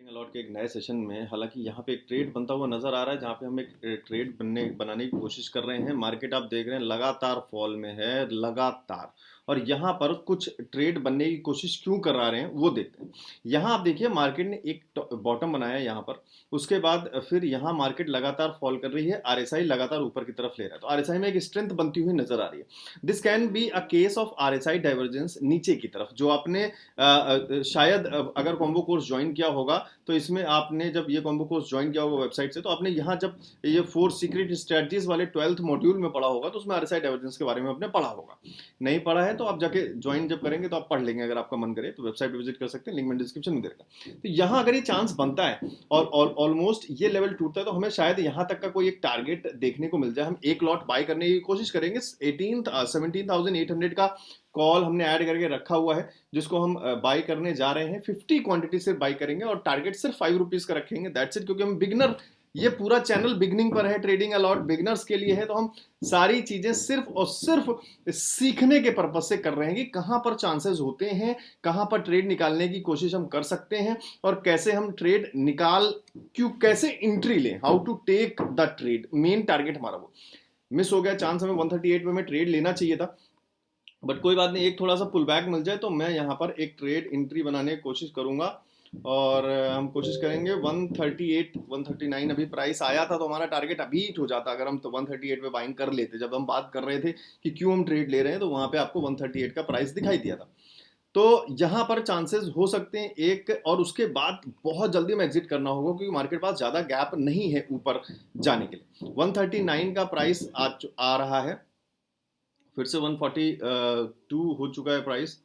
Trading allot के एक नए सेशन में हालांकि यहाँ पे एक ट्रेड बनता हुआ नजर आ रहा है जहाँ पे हम एक ट्रेड बनाने की कोशिश कर रहे हैं। मार्केट आप देख रहे हैं लगातार फॉल में है, लगातार। और यहाँ पर कुछ ट्रेड बनने की कोशिश क्यों करा रहे हैं वो देखते हैं। यहाँ आप देखिए मार्केट ने एक बॉटम बनाया है यहाँ पर। उसके बाद फिर यहाँ मार्केट लगातार फॉल कर रही है, आरएसआई लगातार ऊपर की तरफ ले रहा है, तो आरएसआई में एक स्ट्रेंथ बनती हुई नजर आ रही है। This can be a case of RSI divergence नीचे की तरफ। जो आपने शायद अगर कॉम्बो कोर्स ज्वाइन किया होगा तो इसमें आपने जब ये कॉम्बो कोर्स ज्वाइन किया होगा वेबसाइट से, तो आपने यहाँ जब ये 4 सीक्रेट स्ट्रेटजीज वाले 12th मॉड्यूल में पढ़ा होगा तो उसमें आरएसआई डाइवर्जेंस के बारे में आपने पढ़ा होगा। नहीं पढ़ा है तो आप जाके ज्वाइन जब करेंगे तो आप पढ़ लेंगे, अगर आपका मन करे तो वेबसाइट पे विजिट कर सकते हैं, लिंक में डिस्क्रिप्शन में देगा। तो यहाँ अगर ये चांस बनता है और ऑलमोस्ट ये लेवल टूटता है तो हमें शायद यहाँ तक का कोई एक टारगेट देखने को मिल जाए। हम एक लॉट बाय करने की कोशिश करेंगे। 17,800 का कॉल हमने ऐड करके रखा हुआ है जिसको हम बाई करने जा रहे हैं। 50 क्वांटिटी से बाई करेंगे और टारगेट सिर्फ 5 रुपीज का रखेंगे, दैट्स इट। क्योंकि हम बिगनर, ये पूरा चैनल बिगनिंग पर है, ट्रेडिंग अलॉट बिगनर्स के लिए है, तो हम सारी चीजें सिर्फ और सिर्फ सीखने के पर्पज से कर रहे हैं कि कहां पर चांसेस होते हैं, कहां पर ट्रेड निकालने की कोशिश हम कर सकते हैं और कैसे हम ट्रेड निकाल कैसे एंट्री लें, how to take the trade. Main target हमारा वो मिस हो गया। चांस हमें 138 में ट्रेड लेना चाहिए था, बट कोई बात नहीं, एक थोड़ा सा पुल बैक मिल जाए तो मैं यहाँ पर एक ट्रेड एंट्री बनाने की कोशिश करूंगा। और हम कोशिश करेंगे 138 139 अभी प्राइस आया था तो हमारा टारगेट अभी हिट हो जाता अगर हम तो 138 पे बाइंग कर लेते। जब हम बात कर रहे थे कि क्यों हम ट्रेड ले रहे हैं तो वहां पे आपको 138 का प्राइस दिखाई दिया था। तो यहाँ पर चांसेस हो सकते हैं एक, और उसके बाद बहुत जल्दी में एग्जिट करना होगा क्योंकि मार्केट पास ज्यादा गैप नहीं है ऊपर जाने के लिए। 139 का प्राइस आ रहा है, फिर से 142 हो चुका है प्राइस।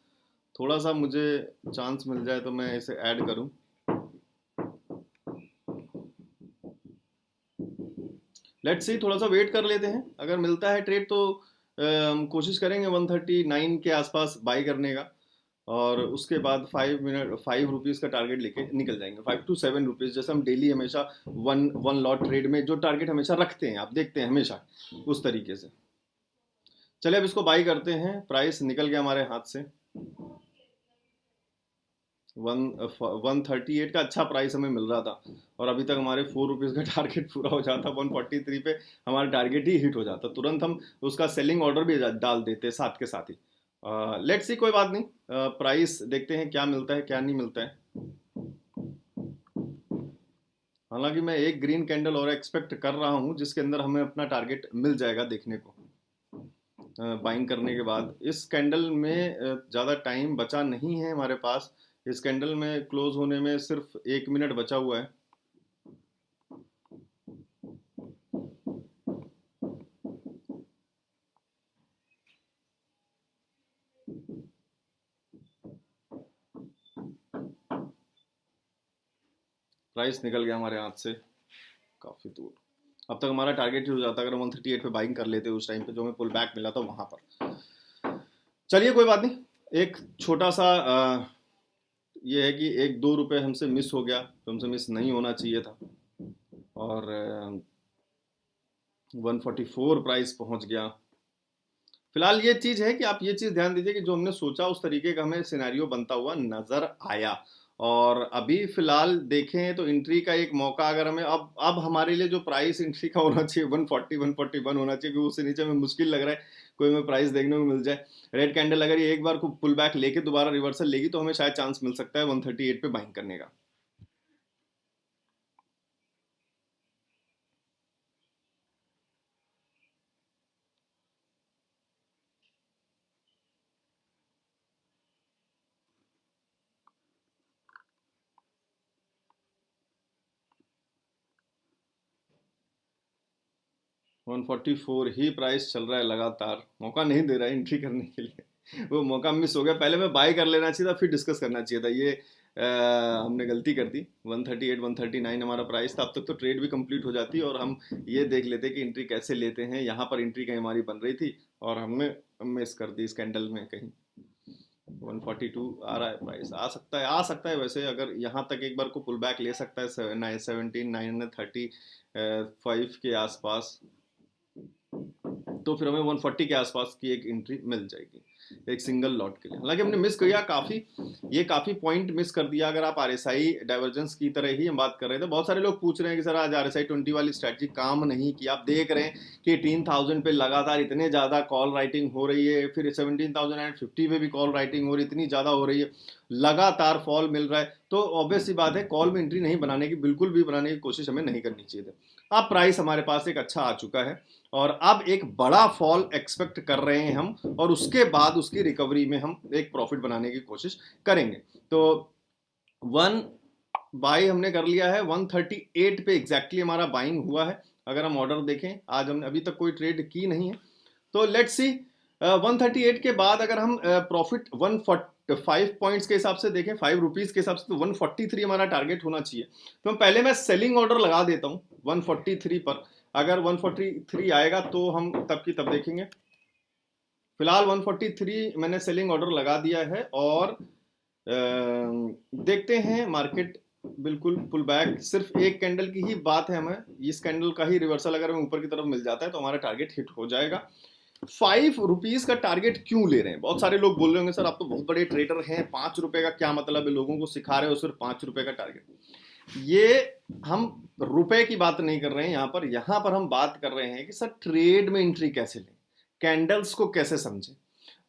थोड़ा सा मुझे चांस मिल जाए तो मैं इसे ऐड करूं। लेट्स सी, थोड़ा सा वेट कर लेते हैं, अगर मिलता है ट्रेड तो हम कोशिश करेंगे 139 के आसपास बाई करने का। और उसके बाद 5 मिनट 5 रुपीज़ का टारगेट लेके निकल जाएंगे, 5 to 7 रुपीज़, जैसे हम डेली हमेशा वन वन लॉट ट्रेड में जो टारगेट हमेशा रखते हैं, आप देखते हैं हमेशा उस तरीके से। चलिए अब इसको बाई करते हैं। प्राइस निकल गया हमारे हाथ से। 138 का अच्छा प्राइस हमें मिल रहा था और अभी तक हमारे 4 रुपीज़ का टारगेट पूरा हो जाता। 143 पे हमारा टारगेट ही हिट हो जाता, तुरंत हम उसका सेलिंग ऑर्डर भी डाल देते साथ के साथ ही। लेट्स सी, कोई बात नहीं, प्राइस देखते हैं क्या मिलता है क्या नहीं मिलता है। हालांकि मैं एक ग्रीन कैंडल और एक्सपेक्ट कर रहा हूं जिसके अंदर हमें अपना टारगेट मिल जाएगा देखने को बाइंग करने के बाद। इस कैंडल में ज़्यादा टाइम बचा नहीं है हमारे पास। इस कैंडल में क्लोज होने में सिर्फ 1 मिनट बचा हुआ है। प्राइस निकल गया हमारे हाथ से काफ़ी दूर। अब तक हमारा टारगेट ही हो जाता अगर 138 पे बाइंग कर लेते उस टाइम पे जो हमें पुल बैक मिला था वहां पर। चलिए कोई बात नहीं, एक छोटा सा ये है कि 1-2 रुपए हमसे मिस हो गया तो हमसे मिस नहीं होना चाहिए था। और 144 प्राइस पहुंच गया। फिलहाल ये चीज है कि आप ये चीज ध्यान दीजिए कि जो हमने सोचा उस तरीके का हमें सिनेरियो बनता हुआ नजर आया। और अभी फिलहाल देखें तो एंट्री का एक मौका अगर हमें अब हमारे लिए जो प्राइस एंट्री का होना चाहिए 140 141 होना चाहिए, क्योंकि उससे नीचे में मुश्किल लग रहा है कोई हमें प्राइस देखने को मिल जाए। रेड कैंडल अगर ये एक बार को पुल बैक लेके दोबारा रिवर्सल लेगी तो हमें शायद चांस मिल सकता है 138 पे बाइंग करने का। 144 ही प्राइस चल रहा है लगातार, मौका नहीं दे रहा है एंट्री करने के लिए। वो मौका मिस हो गया, पहले मैं बाय कर लेना चाहिए था फिर डिस्कस करना चाहिए था। ये हमने गलती कर दी। 138 139 हमारा प्राइस था, अब तक तो ट्रेड भी कंप्लीट हो जाती और हम ये देख लेते कि एंट्री कैसे लेते हैं। यहाँ पर एंट्री कहीं हमारी बन रही थी और हमने मिस कर दी इस कैंडल में कहीं। 142 आ रहा है प्राइस, आ सकता है वैसे, अगर यहाँ तक एक बार को पुल बैक ले सकता है 917 935 के आसपास, तो फिर हमें 140 के आसपास की एक एंट्री मिल जाएगी। एक सिंगल लॉट के लिए। हालांकि हमने मिस किया काफ़ी, ये काफ़ी पॉइंट मिस कर दिया। अगर आप आरएसआई डाइवर्जेंस की तरह ही हम बात कर रहे थे, बहुत सारे लोग पूछ रहे हैं कि सर आज आरएसआई 20 वाली स्ट्रैटेजी काम नहीं की। आप देख रहे हैं कि 18,000 पे लगातार इतने ज़्यादा कॉल राइटिंग हो रही है, फिर 17,050 पे भी कॉल राइटिंग हो रही, इतनी ज़्यादा हो रही है, लगातार फॉल मिल रहा है। तो ऑब्वियस सी बात है, कॉल में एंट्री नहीं बनाने की, बिल्कुल भी बनाने की कोशिश हमें नहीं करनी चाहिए थी। अब प्राइस हमारे पास एक अच्छा आ चुका है और अब एक बड़ा फॉल एक्सपेक्ट कर रहे हैं हम, और उसके बाद उसकी रिकवरी में हम एक प्रॉफिट बनाने की कोशिश करेंगे। तो वन बाई हमने कर लिया है, 138 पे एग्जैक्टली हमारा बाइंग हुआ है। अगर हम ऑर्डर देखें, आज हमने अभी तक कोई ट्रेड की नहीं है, तो लेट्स सी 138 के बाद अगर हम प्रॉफिट 145 पॉइंट्स के हिसाब से देखें, 5 रुपीज के हिसाब से, तो 143 हमारा टारगेट होना चाहिए। तो पहले मैं सेलिंग ऑर्डर लगा देता हूं 143 पर। अगर 143 आएगा तो हम तब की तब देखेंगे। फिलहाल 143 मैंने सेलिंग ऑर्डर लगा दिया है और देखते हैं मार्केट बिल्कुल पुल बैक। सिर्फ एक कैंडल की ही बात है, हमें इस कैंडल का ही रिवर्सल अगर हमें ऊपर की तरफ मिल जाता है तो हमारा टारगेट हिट हो जाएगा। 5 रुपीज का टारगेट क्यों ले रहे हैं? बहुत सारे लोग बोल रहे होंगे सर आप तो बहुत बड़े ट्रेडर हैं, 5 रुपए का क्या मतलब है, लोगों को सिखा रहे हो सिर्फ 5 रुपए का टारगेट। ये हम रुपए की बात नहीं कर रहे हैं यहाँ पर हम बात कर रहे हैं कि सर ट्रेड में एंट्री कैसे लें, कैंडल्स को कैसे समझें।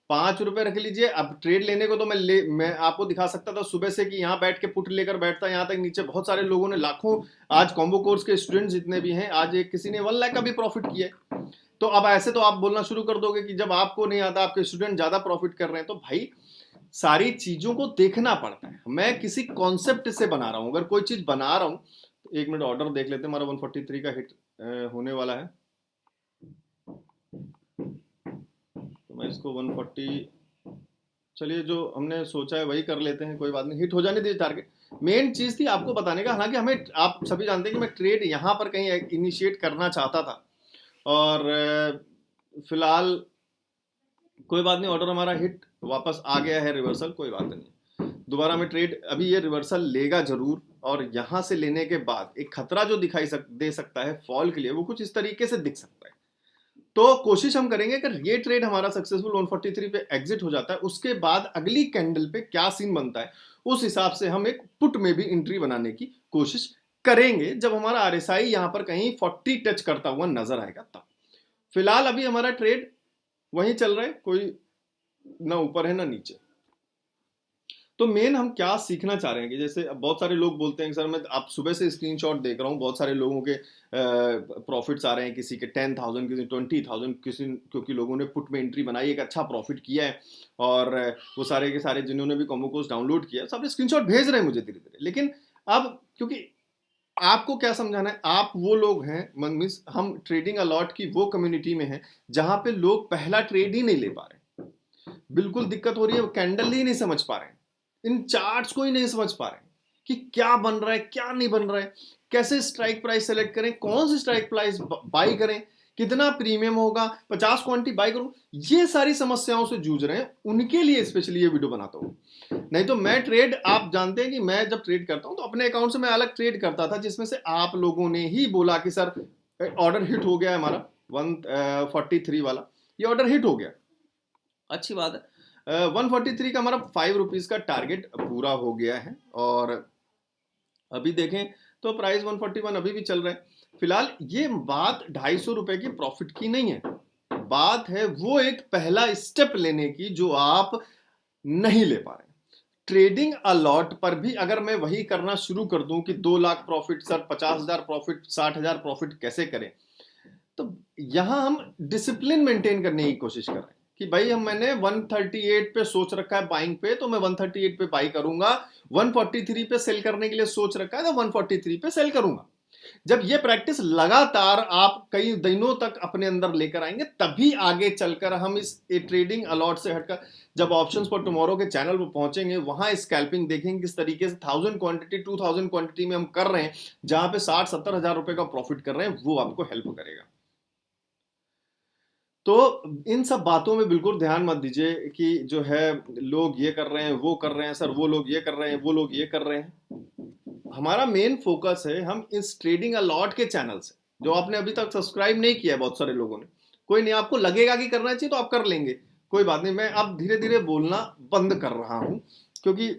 5 रुपए रख लीजिए। अब ट्रेड लेने को तो मैं आपको दिखा सकता था सुबह से कि यहाँ बैठ के पुट लेकर बैठता, यहाँ तक नीचे बहुत सारे लोगों ने, लाखों आज कॉम्बो कोर्स के स्टूडेंट जितने भी हैं, आज एक किसी ने 1 लाख का भी प्रॉफिट किया है। तो अब ऐसे तो आप बोलना शुरू कर दोगे कि जब आपको नहीं आता, आपके स्टूडेंट ज्यादा प्रॉफिट कर रहे हैं। तो भाई सारी चीजों को देखना पड़ता है। मैं किसी कॉन्सेप्ट से बना रहा हूं, अगर कोई चीज बना रहा हूं तो एक मिनट ऑर्डर देख लेते हैं। हमारा 143 का हिट होने वाला है, तो मैं इसको 140, चलिए जो हमने सोचा है वही कर लेते हैं, कोई बात नहीं, हिट हो जाने दीजिए टारगेट। मेन चीज थी आपको बताने का। हालांकि हमें, आप सभी जानते हैं कि मैं ट्रेड यहां पर कहीं इनिशिएट करना चाहता था, और फिलहाल कोई बात नहीं, ऑर्डर हमारा हिट वापस आ गया है, रिवर्सल, कोई बात नहीं। दोबारा में ट्रेड, अभी ये रिवर्सल लेगा जरूर, और यहां से लेने के बाद एक खतरा जो दे सकता है फॉल के लिए, वो कुछ इस तरीके से दिख सकता है। तो कोशिश हम करेंगे अगर ये ट्रेड हमारा सक्सेसफुल 143 पे एग्जिट हो जाता है, उसके बाद अगली कैंडल पे क्या सीन बनता है, उस हिसाब से हम एक पुट में भी एंट्री बनाने की कोशिश करेंगे, जब हमारा आरएसआई यहां पर कहीं 40 टच करता हुआ नजर आएगा तब। फिलहाल अभी हमारा ट्रेड वहीं चल रहा है, कोई ना ऊपर है ना नीचे। तो मेन हम क्या सीखना चाह रहे हैं कि जैसे बहुत सारे लोग बोलते हैं कि सर मैं, आप सुबह से स्क्रीनशॉट देख रहा हूँ, बहुत सारे लोगों के प्रॉफिट्स आ रहे हैं, किसी के 10,000, किसी 20,000, किसी, क्योंकि लोगों ने पुट में एंट्री बनाई, एक अच्छा प्रॉफिट किया है। और वो सारे के सारे जिन्होंने भी कॉम्बो कोर्स डाउनलोड किया, सब स्क्रीनशॉट भेज रहे हैं मुझे धीरे धीरे। लेकिन अब क्योंकि आपको क्या समझाना है, आप वो लोग हैं, मीन्स हम ट्रेडिंग अलॉट की वो कम्युनिटी में हैं जहां पे लोग पहला ट्रेड ही नहीं ले पा रहे, बिल्कुल दिक्कत हो रही है, कैंडल ही नहीं समझ पा रहे हैं, इन चार्ट्स को ही नहीं समझ पा रहे कि क्या बन रहा है क्या नहीं बन रहा है, कैसे स्ट्राइक प्राइस सेलेक्ट करें, कौन सी स्ट्राइक प्राइस बाई करें, कितना प्रीमियम होगा, 50 क्वांटिटी बाई करूं, ये सारी समस्याओं से जूझ रहे हैं। उनके लिए स्पेशली ये वीडियो बनाता हूं। नहीं तो मैं ट्रेड, आप जानते हैं कि मैं जब ट्रेड करता हूं तो अपने अकाउंट से मैं अलग ट्रेड करता था, जिसमें से आप लोगों ने ही बोला कि सर ऑर्डर हिट हो गया है हमारा 143 वाला, ये ऑर्डर हिट हो गया, अच्छी बात है। 143 का हमारा 5 रुपीज का टारगेट पूरा हो गया है, और अभी देखें तो प्राइस 141 अभी भी चल रहा है। फिलहाल ये बात 250 रुपए की प्रॉफिट की नहीं है, बात है वो एक पहला स्टेप लेने की जो आप नहीं ले पा रहे। ट्रेडिंग अलॉट पर भी अगर मैं वही करना शुरू कर दूं कि 2 lakh profit sir, 50,000 profit, 60,000 profit कैसे करें, तो यहां हम डिसिप्लिन मेंटेन करने की कोशिश कर रहे हैं कि भाई मैंने 138 पे सोच रखा है बाइंग पे, तो मैं 138 पे बाई करूंगा, 143 पे सेल करने के लिए सोच रखा है तो 143 पे सेल करूंगा। जब ये प्रैक्टिस लगातार आप कई दिनों तक अपने अंदर लेकर आएंगे, तभी आगे चलकर हम इस ट्रेडिंग अलॉट से हटकर जब ऑप्शंस पर टुमारो के चैनल पर पहुंचेंगे, वहां स्कैल्पिंग देखेंगे किस तरीके से 1000 क्वांटिटी 2000 क्वांटिटी में हम कर रहे हैं, जहां पे 60-70 हजार रुपए का प्रॉफिट कर रहे हैं, वो आपको हेल्प करेगा। तो इन सब बातों में बिल्कुल ध्यान मत दीजिए कि जो है लोग ये कर रहे हैं वो कर रहे हैं, सर वो लोग ये कर रहे हैं वो लोग ये कर रहे हैं। हमारा मेन फोकस है हम इस ट्रेडिंग अलॉट के चैनल से, जो आपने अभी तक सब्सक्राइब नहीं किया है बहुत सारे लोगों ने, कोई नहीं, आपको लगेगा कि करना चाहिए तो आप कर लेंगे, कोई बात नहीं, मैं अब धीरे धीरे बोलना बंद कर रहा हूं, क्योंकि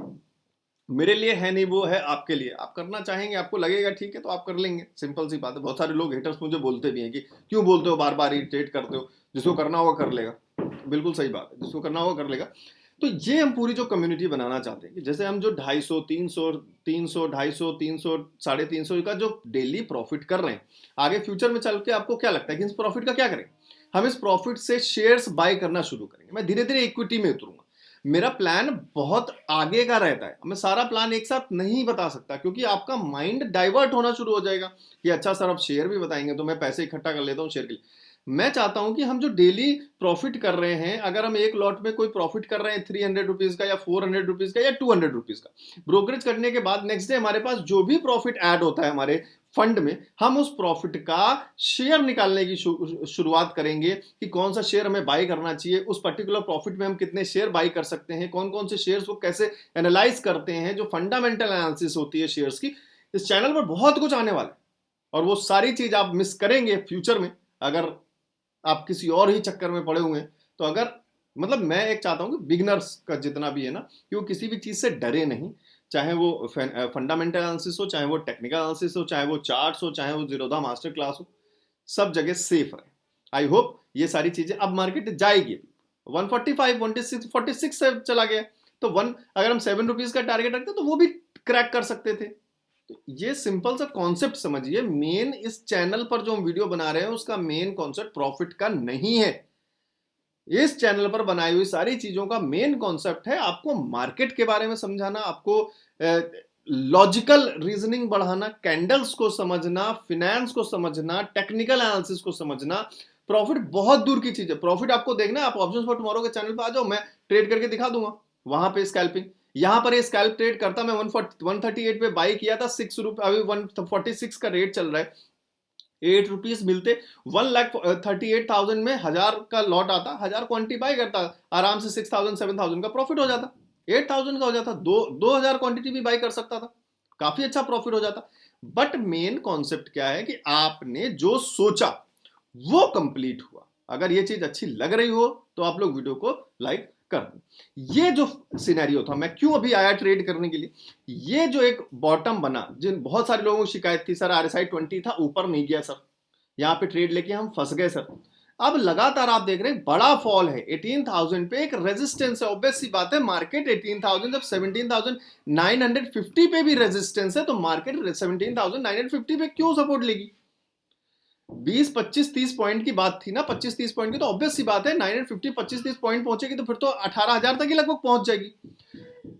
मेरे लिए है नहीं, वो है आपके लिए। आप करना चाहेंगे, आपको लगेगा ठीक है तो आप कर लेंगे, सिंपल सी बात है। बहुत सारे लोग हेटर्स मुझे बोलते भी हैं कि क्यों बोलते हो बार बार, इरिटेट करते हो, जिसको करना होगा कर लेगा। बिल्कुल सही बात है, जिसको करना होगा कर लेगा। तो ये हम पूरी जो कम्युनिटी बनाना चाहते हैं कि जैसे हम जो 250, 300, 300, 250, 300, 350 का जो डेली प्रॉफिट कर रहे हैं, आगे फ्यूचर में चल के आपको क्या लगता है कि इस प्रॉफिट का क्या करें? हम इस प्रॉफिट से शेयर्स बाय करना शुरू करेंगे। मैं धीरे धीरे इक्विटी में उतरूंगा। मेरा प्लान बहुत आगे का रहता है, मैं सारा प्लान एक साथ नहीं बता सकता, क्योंकि आपका माइंड डाइवर्ट होना शुरू हो जाएगा कि अच्छा सर अब शेयर भी बताएंगे, तो मैं पैसे इकट्ठा कर लेता हूँ शेयर के लिए। मैं चाहता हूं कि हम जो डेली प्रॉफिट कर रहे हैं, अगर हम एक लॉट में कोई प्रॉफिट कर रहे हैं 300 रुपीज का या 400 रुपीज का या 200 रुपीज का, ब्रोकरेज करने के बाद नेक्स्ट डे हमारे पास जो भी प्रॉफिट ऐड होता है हमारे फंड में, हम उस प्रॉफिट का शेयर निकालने की शुरुआत करेंगे कि कौन सा शेयर हमें बाई करना चाहिए, उस पर्टिकुलर प्रॉफिट में हम कितने शेयर बाई कर सकते हैं, कौन कौन से शेयर्स को कैसे एनालाइज करते हैं, जो फंडामेंटल एनालिसिस होती है शेयर्स की। इस चैनल पर बहुत कुछ आने वाला है, और वो सारी चीज आप मिस करेंगे फ्यूचर में अगर आप किसी और ही चक्कर में पड़े हुए हैं। तो अगर मतलब मैं एक चाहता हूं कि बिगनर्स का जितना भी है ना, कि वो किसी भी चीज से डरे नहीं, चाहे वो फंडामेंटल एनालिसिस हो, चाहे वो टेक्निकल एनालिसिस हो, चाहे वो चार्ट्स हो, चाहे वो जीरोधा मास्टर क्लास हो, सब जगह सेफ रहे। आई होप ये सारी चीजें, अब मार्केट जाएगी 145, 146 से चला गया, तो अगर हम 7 रुपीज का टारगेट रखते तो वो भी क्रैक कर सकते थे। तो ये सिंपल सा कॉन्सेप्ट समझिए। मेन इस चैनल पर जो हम वीडियो बना रहे हैं उसका मेन कॉन्सेप्ट प्रॉफिट का नहीं है। इस चैनल पर बनाई हुई सारी चीजों का मेन कॉन्सेप्ट है आपको मार्केट के बारे में समझाना, आपको लॉजिकल रीजनिंग बढ़ाना, कैंडल्स को समझना, फिनेंस को समझना, टेक्निकल एनालिसिस को समझना। प्रॉफिट बहुत दूर की चीज है। प्रॉफिट आपको देखना है, आप ऑप्शंस फॉर टुमारो के चैनल पर आ जाओ, मैं ट्रेड करके दिखा दूंगा वहां पे स्कैल्पिंग। यहां पर ये स्कैल्प ट्रेड करता, मैं 138 पे बाई किया था, 6 रुपए, अभी 146 का रेट चल रहा है, 8 रुपीज मिलते, 1,38,000 में 1000 का लॉट आता, 1000 क्वांटिटी बाई करता, आराम से 6000 7000 का प्रॉफिट हो जाता, 8000 का हो जाता, 2000 क्वांटिटी भी बाई कर सकता था, काफी अच्छा प्रॉफिट हो जाता। बट मेन कॉन्सेप्ट क्या है कि आपने जो सोचा वो कंप्लीट हुआ। अगर ये चीज अच्छी लग रही हो तो आप लोग वीडियो को लाइक कर दो। ये जो सिनेरियो था, मैं क्यों अभी आया ट्रेड करने के लिए, ये जो एक बॉटम बना, जिन बहुत सारे लोगों को शिकायत थी सर RSI 20 था, ऊपर नहीं गया सर, यहां पे ट्रेड लेके हम फंस गए सर। अब लगातार आप देख रहे हैं बड़ा फॉल है, 18,000 पे एक रेजिस्टेंस है। ऑब्वियस सी बात है, मार्केट 18,000 जब 17,950 पे भी रेजिस्टेंस है, तो मार्केट 17,950 पे क्यों सपोर्ट लेगी? 20, 25, 30 पॉइंट की बात थी ना, 25, 30 पॉइंट की, तो ऑब्वियस सी बात है 950, 25, 30 पॉइंट पहुंचेगी तो फिर तो 18,000 तक ही लगभग पहुंच जाएगी।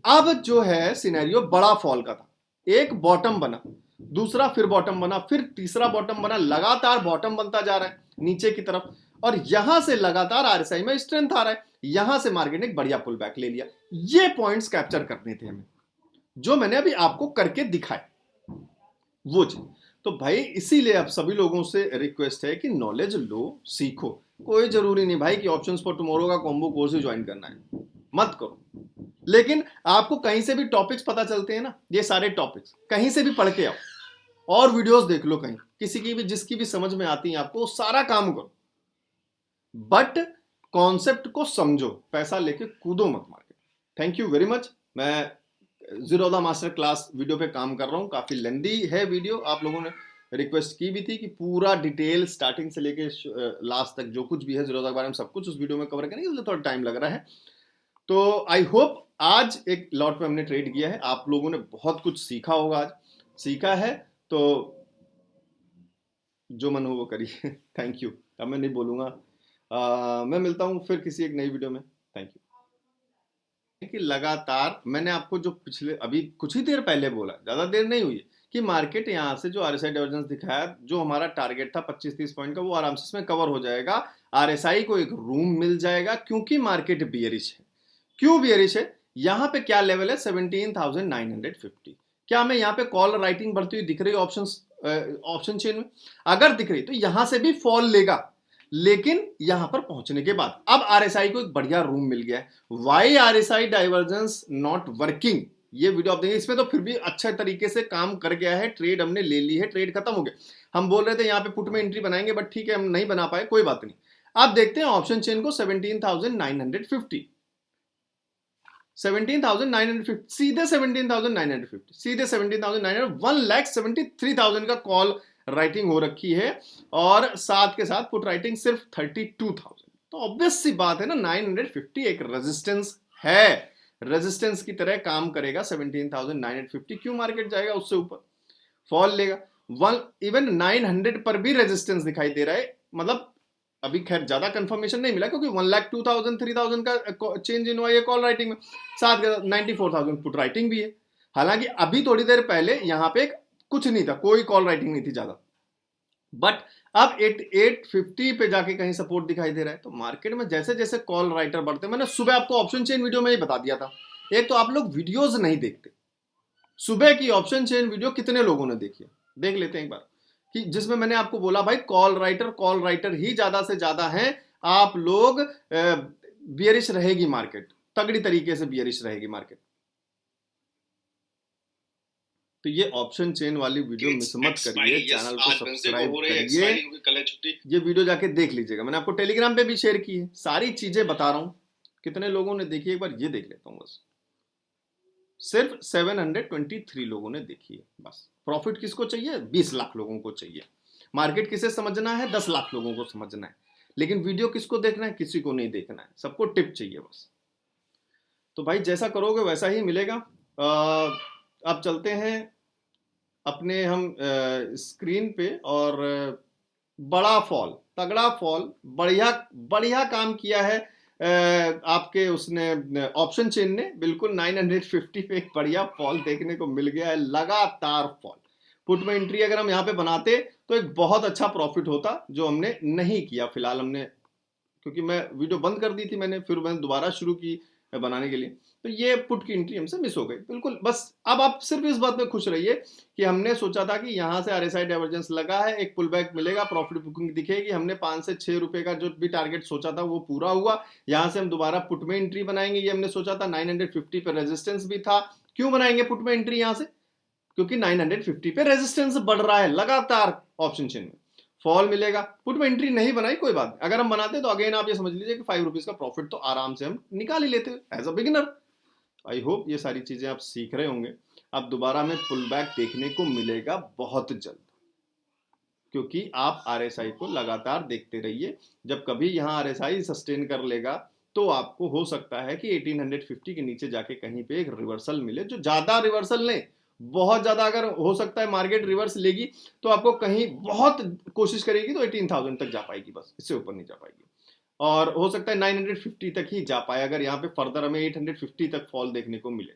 अब जो है सिनेरियो बड़ा फॉल का था, एक बॉटम बना, दूसरा फिर बॉटम बना, फिर तीसरा बॉटम बना, लगातार बॉटम बनता जा रहा है नीचे की तरफ, और यहां से लगातार RSI में स्ट्रेंथ आ रहा है, यहां से मार्केट ने एक बढ़िया पुल बैक ले लिया। ये पॉइंट्स कैप्चर करने थे हमें, जो मैंने अभी आपको करके दिखाए वो चीज। तो भाई इसीलिए अब सभी लोगों से रिक्वेस्ट है कि नॉलेज लो, सीखो। कोई जरूरी नहीं भाई कि ऑप्शंस फॉर टुमारो का कॉम्बो कोर्स ही ज्वाइन करना है, मत करो। लेकिन आपको कहीं से भी टॉपिक्स पता चलते हैं ना, ये सारे टॉपिक्स कहीं से भी पढ़ के आओ, और वीडियोस देख लो कहीं, किसी की भी जिसकी भी समझ में आती है आपको, सारा काम करो, बट कॉन्सेप्ट को समझो, पैसा लेके कूदो मत market. Thank you very much. मैं जीरोधा मास्टर क्लास वीडियो पे काम कर रहा हूँ, काफी लेंदी है वीडियो, आप लोगों ने रिक्वेस्ट की भी थी कि पूरा डिटेल स्टार्टिंग से लेके लास्ट तक जो कुछ भी है जीरोधा के बारे में सब कुछ उस वीडियो में कवर करेंगे, इसलिए थोड़ा टाइम लग रहा है। तो आई होप आज एक लॉट पे हमने ट्रेड किया है, आप लोगों ने बहुत कुछ सीखा होगा, आज सीखा है तो जो मन हो वो करिए। थैंक यू, अब मैं नहीं बोलूंगा। मैं मिलता हूँ फिर किसी एक नई वीडियो में। Thank you. कि लगातार मैंने आपको जो पिछले अभी कुछ ही देर पहले बोला, ज्यादा देर नहीं हुई है, कि मार्केट यहाँ से जो RSI डाइवर्जेंस दिखाया, जो हमारा टारगेट था 25-30 पॉइंट का, वो आराम से इसमें कवर हो जाएगा। RSI को एक रूम मिल जाएगा, क्योंकि मार्केट बियरिश है। क्यों बियरिश है? यहाँ पे क्या लेवल है? 17,950। क्या हमें यहाँ पे कॉल राइटिंग बढ़ती हुई दिख रही है ऑप्शन चेन में? अगर दिख रही तो यहां से भी फॉल लेगा, लेकिन यहां पर पहुंचने के बाद अब RSI को एक बढ़िया रूम मिल गया है। Why RSI divergence not working, ये वीडियो आप देखें, इसमें तो फिर भी अच्छे तरीके से काम कर गया है, ट्रेड हमने ले ली है, ट्रेड खत्म हो गया। हम बोल रहे थे यहाँ पे पुट में एंट्री बनाएंगे, बट ठीक है हम नहीं बना पाए, कोई बात नहीं। अब देखते हैं ऑप्शन चेन को 17,950, 17,950, सीधे 17,950, सीधे 17,900, 1,73,000 का कॉल राइटिंग हो रखी है और साथ के साथ पुट राइटिंग सिर्फ 32,000। तो ऑब्वियस सी बात है ना, 950 एक रेजिस्टेंस है, रेजिस्टेंस की तरह काम करेगा 17,950। क्यों मार्केट जाएगा उससे ऊपर, फॉल लेगा। इवन 900 पर भी रेजिस्टेंस दिखाई दे रहा है, मतलब अभी खैर ज्यादा कंफर्मेशन नहीं मिला क्योंकि 1,02,000 3,000 का चेंज इन हुआ है कॉल राइटिंग में, साथ 94,000 पुट राइटिंग भी है। हालांकि अभी थोड़ी देर पहले यहां पे कुछ नहीं था, कोई कॉल राइटिंग नहीं थी ज्यादा, बट अब 850 पे जाके कहीं सपोर्ट दिखाई दे रहा है। तो मार्केट में जैसे जैसे कॉल राइटर बढ़ते हैं, मैंने सुबह आपको ऑप्शन चेन वीडियो में ही बता दिया था। एक तो आप लोग वीडियोस नहीं देखते, सुबह की ऑप्शन चेन वीडियो कितने लोगों ने देखी है, देख लेते हैं एक बार, कि जिसमें मैंने आपको बोला भाई कॉल राइटर ही ज्यादा से ज्यादा हैं, आप लोग बियरिश रहेगी मार्केट, तगड़ी तरीके से बियरिश रहेगी मार्केट। तो ये ऑप्शन चेन वाली वीडियो मिस मत करिए, चैनल को सब्सक्राइब करिए, ये वीडियो जाके देख लीजिएगा, मैंने आपको टेलीग्राम पे भी शेयर की है, सारी चीजें बता रहा हूं। कितने लोगों ने देखी, एक बार ये देख लेता हूं बस, सिर्फ 723 लोगों ने देखी है बस। प्रॉफिट किसको चाहिए, 20 लाख लोगों को चाहिए। मार्केट किसे समझना है, 10 लाख लोगों को समझना है। लेकिन वीडियो किसको देखना है, किसी को नहीं देखना है, सबको टिप चाहिए बस। तो भाई जैसा करोगे वैसा ही मिलेगा। अब चलते हैं अपने हम स्क्रीन पे, और बड़ा फॉल, तगड़ा फॉल, बढ़िया बढ़िया काम किया है आपके उसने ऑप्शन चेन ने, बिल्कुल 950 पे एक बढ़िया फॉल देखने को मिल गया है, लगातार फॉल। पुट में एंट्री अगर हम यहाँ पे बनाते तो एक बहुत अच्छा प्रॉफिट होता, जो हमने नहीं किया फिलहाल, हमने क्योंकि मैं वीडियो बंद कर दी थी मैंने, फिर मैंने दोबारा शुरू की बनाने के लिए, तो ये पुट की एंट्री हमसे मिस हो गई बिल्कुल। बस अब आप सिर्फ इस बात में खुश रहिए कि हमने सोचा था कि यहां से आरएसआई डाइवर्जेंस लगा है, एक पुल बैक मिलेगा, प्रॉफिट बुकिंग दिखेगी, हमने 5 से 6 रुपए का जो भी टारगेट सोचा था वो पूरा हुआ। यहां से हम दोबारा पुट में एंट्री बनाएंगे, ये हमने सोचा था। 950 पे रेजिस्टेंस भी था। क्यों बनाएंगे पुट में एंट्री यहां से, क्योंकि 950 पे रेजिस्टेंस बढ़ रहा है लगातार, ऑप्शन चेन में फॉल मिलेगा। पुट में एंट्री नहीं बनाई कोई बात, अगर हम बनाते तो अगेन आप ये समझ लीजिए कि 5 रुपीज का प्रॉफिट तो आराम से हम निकाल ही लेते as a beginner. I hope ये सारी चीजें आप सीख रहे होंगे। अब दोबारा में पुल बैक देखने को मिलेगा बहुत जल्द, क्योंकि आप आरएसआई को लगातार देखते रहिए। जब कभी यहां आरएसआई सस्टेन कर लेगा तो आपको हो सकता है कि 1850 के नीचे जाके कहीं पे एक रिवर्सल मिले, जो ज्यादा रिवर्सल नहीं, बहुत ज्यादा अगर हो सकता है मार्केट रिवर्स लेगी तो आपको कहीं बहुत कोशिश करेगी तो 18,000 तक जा पाएगी, बस इससे ऊपर नहीं जा पाएगी। और हो सकता है 950 तक ही जा पाए, अगर यहाँ पे फर्दर हमें 850 तक फॉल देखने को मिले।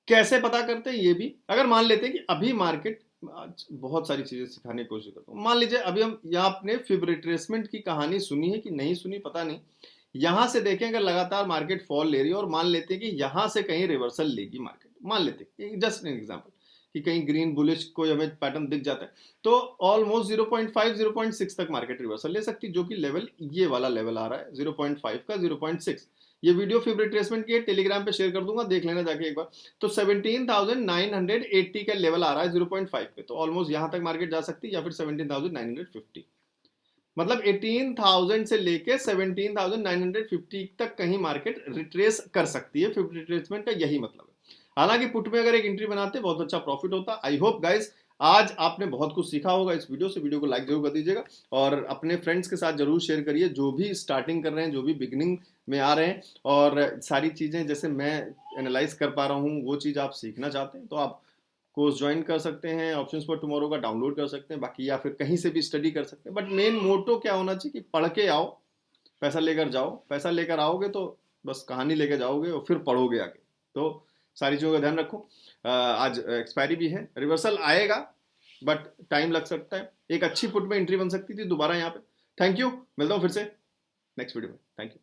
कैसे पता करते हैं ये भी, अगर मान लेते हैं कि अभी मार्केट, बहुत सारी चीजें सिखाने की कोशिश करता हूँ। मान लीजिए अभी हम यहाँ अपने फिब रिट्रेसमेंट की कहानी सुनी है कि नहीं सुनी पता नहीं, यहां से देखें अगर लगातार मार्केट फॉल ले रही है और मान लेते हैं कि यहां से कहीं रिवर्सल लेगी मार्केट, मान लेते हैं जस्ट एन एग्जांपल कि कहीं ग्रीन बुलिश कोई हमें पैटर्न दिख जाता है, तो ऑलमोस्ट 0.5 0.6 तक मार्केट रिवर्सल ले सकती है, जो कि लेवल ये वाला लेवल आ रहा है 0.5 का 0.6। ये वीडियो फिब रिट्रेसमेंट की टेलीग्राम पे शेयर कर दूंगा, देख लेना जाके एक बार। तो 17,980 का लेवल आ रहा है 0.5 पे, तो ऑलमोस्ट यहां तक मार्केट जा सकती है, या फिर 17,950, मतलब 18,000 से लेके 17,950 तक कहीं मार्केट रिट्रेस कर सकती है। फिफ्थ रिट्रेसमेंट का यही मतलब है। हालांकि पुट में अगर एक एंट्री बनाते बहुत अच्छा प्रॉफिट होता। आई होप गाइस आज आपने बहुत कुछ सीखा होगा इस वीडियो से। वीडियो को लाइक जरूर कर दीजिएगा और अपने फ्रेंड्स के साथ जरूर शेयर करिए, जो भी स्टार्टिंग कर रहे हैं, जो भी बिगिनिंग में आ रहे हैं, और सारी चीजें जैसे मैं एनालाइज कर पा रहा हूँ वो चीज आप सीखना चाहते हैं तो आप कोर्स ज्वाइन कर सकते हैं, ऑप्शंस फॉर टुमारो का डाउनलोड कर सकते हैं, बाकी या फिर कहीं से भी स्टडी कर सकते हैं। बट मेन मोटो क्या होना चाहिए कि पढ़ के आओ, पैसा लेकर जाओ। पैसा लेकर आओगे तो बस कहानी लेकर जाओगे और फिर पढ़ोगे आगे। तो सारी चीज़ों का ध्यान रखो। आज एक्सपायरी भी है, रिवर्सल आएगा बट टाइम लग सकता है। एक अच्छी पुट में एंट्री बन सकती थी दोबारा यहाँ पे। थैंक यू, मिलता हूँ फिर से नेक्स्ट वीडियो में। Thank you.